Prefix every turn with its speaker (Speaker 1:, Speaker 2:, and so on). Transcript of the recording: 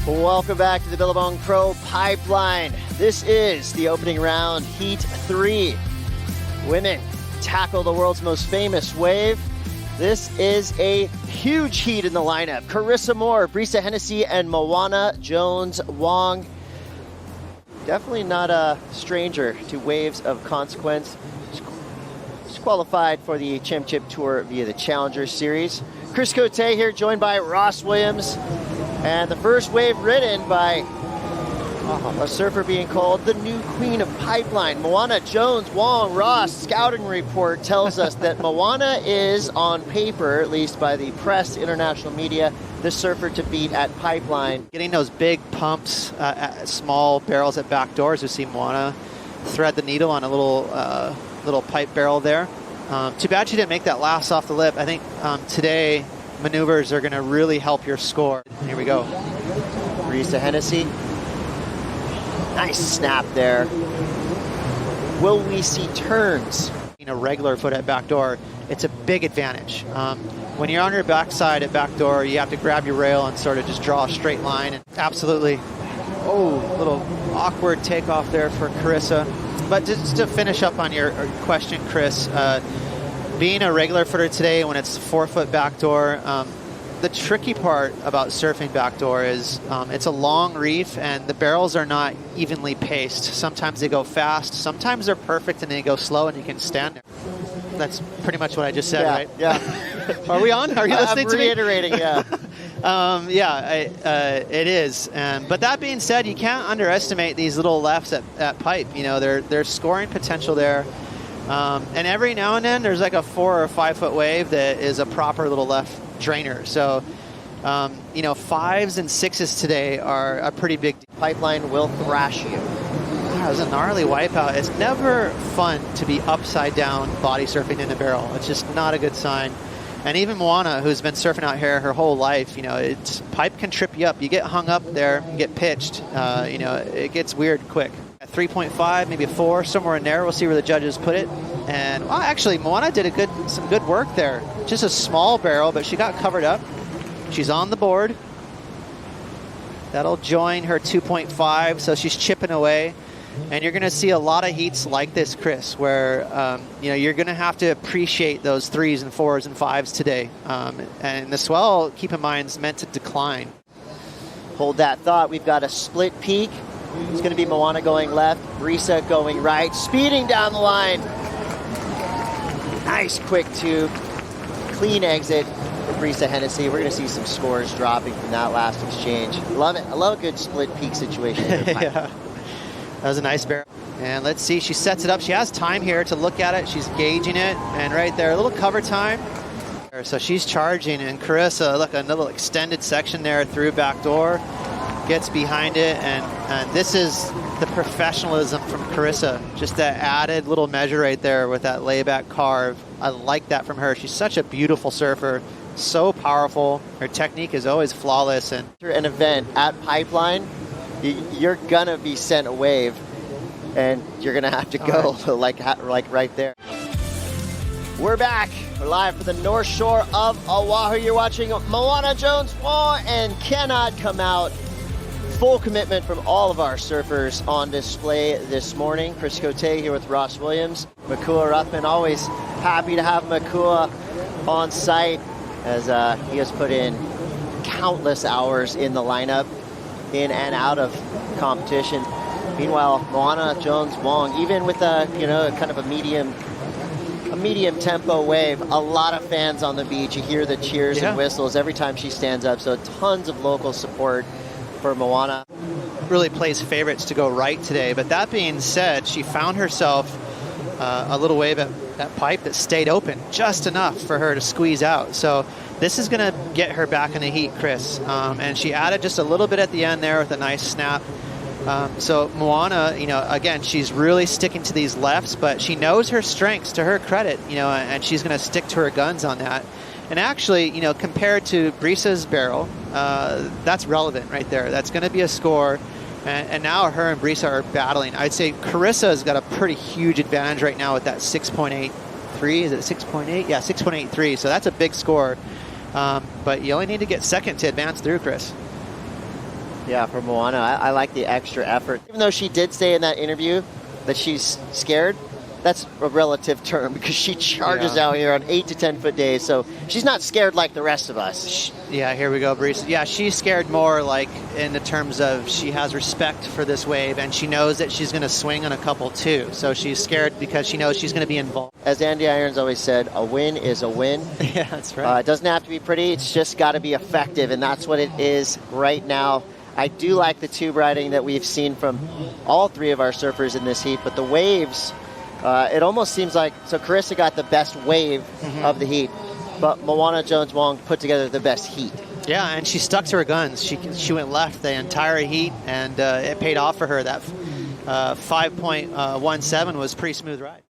Speaker 1: Welcome back to the Billabong Pro Pipeline. This is the opening round, Heat 3. Women tackle the world's most famous wave. This is a huge heat in the lineup. Carissa Moore, Brisa Hennessy, and Moana Jones Wong. Definitely not a stranger to waves of consequence. She's qualified for the Championship Tour via the Challenger Series. Chris Cote here, joined by Ross Williams. And the first wave ridden by a surfer being called the new queen of pipeline, Moana Jones Wong. Ross, scouting report tells us that Moana is, on paper, at least by the press, international media, the surfer to beat at pipeline.
Speaker 2: Getting those big pumps, at small barrels at back doors. We see Moana thread the needle on a little pipe barrel there. Too bad she didn't make that last off the lip. I think today maneuvers are going to really help your score. Here we go.
Speaker 1: Brisa Hennessy. Nice snap there. Will we see turns?
Speaker 2: A regular foot at back door, it's a big advantage. When you're on your backside at back door, you have to grab your rail and sort of just draw a straight line. And absolutely. Oh, little awkward takeoff there for Carissa. But just to finish up on your question, Chris, being a regular footer today when it's 4-foot backdoor, the tricky part about surfing backdoor is it's a long reef and the barrels are not evenly paced. Sometimes they go fast, sometimes they're perfect and they go slow and you can stand there. That's pretty much what I just said, right?
Speaker 1: Yeah.
Speaker 2: Are we on? Are you listening to me?
Speaker 1: I'm reiterating, yeah.
Speaker 2: It is. But that being said, you can't underestimate these little lefts at pipe. You know, there's scoring potential there. And every now and then there's like a 4 or 5 foot wave that is a proper little left drainer. So, you know, 5s and 6s today are a pretty big deal.
Speaker 1: Pipeline will thrash you.
Speaker 2: That was a gnarly wipeout. It's never fun to be upside down body surfing in a barrel. It's just not a good sign. And even Moana, who's been surfing out here her whole life, you know, pipe can trip you up. You get hung up there, you get pitched, you know, it gets weird quick. At 3.5, maybe a 4, somewhere in there. We'll see where the judges put it. And well, actually, Moana did some good work there. Just a small barrel, but she got covered up. She's on the board. That'll join her 2.5, so she's chipping away. And you're going to see a lot of heats like this, Chris, where you know, you're going to have to appreciate those 3s and 4s and 5s today. And the swell, keep in mind, is meant to decline.
Speaker 1: Hold that thought. We've got a split peak. It's going to be Moana going left, Brisa going right, speeding down the line. Nice quick tube, clean exit for Brisa Hennessy. We're going to see some scores dropping from that last exchange. Love it. I love a good split peak situation.
Speaker 2: Yeah, that was a nice barrel. And let's see, she sets it up. She has time here to look at it. She's gauging it. And right there, a little cover time. So she's charging. And Carissa, look, a little extended section there through back door. Gets behind it. And this is the professionalism from Carissa. Just that added little measure right there with that layback carve. I like that from her. She's such a beautiful surfer. So powerful. Her technique is always flawless. And
Speaker 1: an event at Pipeline, you're gonna be sent a wave and you're gonna have to go like right there. We're back. We're live from the North Shore of Oahu. You're watching Moana Jones Wong and cannot come out. Full commitment from all of our surfers on display this morning. Chris Cote here with Ross Williams. Makua Ruthman, always happy to have Makua on site as he has put in countless hours in the lineup, in and out of competition. Meanwhile, Moana Jones Wong, even with a kind of a medium tempo wave, a lot of fans on the beach. You hear the cheers and whistles every time she stands up. So tons of local support for Moana.
Speaker 2: Really plays favorites to go right today. But that being said, she found herself a little wave at pipe that stayed open just enough for her to squeeze out. So this is going to get her back in the heat, Chris. And she added just a little bit at the end there with a nice snap. So Moana, you know, again, she's really sticking to these lefts, but she knows her strengths, to her credit, you know, and she's going to stick to her guns on that. And actually, you know, compared to Brisa's barrel, that's relevant right there. That's going to be a score. And now her and Brisa are battling. I'd say Carissa has got a pretty huge advantage right now with that 6.83. Is it 6.8? Yeah, 6.83. So that's a big score. But you only need to get second to advance through, Chris.
Speaker 1: Yeah, for Moana, I like the extra effort. Even though she did say in that interview that she's scared, that's a relative term because she charges out here on 8 to 10 foot days, so she's not scared like the rest of us.
Speaker 2: Yeah, here we go, Brisa. Yeah, she's scared more like in the terms of she has respect for this wave and she knows that she's going to swing on a couple too. So she's scared because she knows she's going to be involved.
Speaker 1: As Andy Irons always said, a win is a win.
Speaker 2: Yeah, that's right.
Speaker 1: It doesn't have to be pretty, it's just got to be effective, and that's what it is right now. I do like the tube riding that we've seen from all three of our surfers in this heat, but the waves, it almost seems like, so Carissa got the best wave of the heat, but Moana Jones Wong put together the best heat.
Speaker 2: Yeah, and she stuck to her guns. She went left the entire heat, and it paid off for her. That 5.17 was a pretty smooth ride.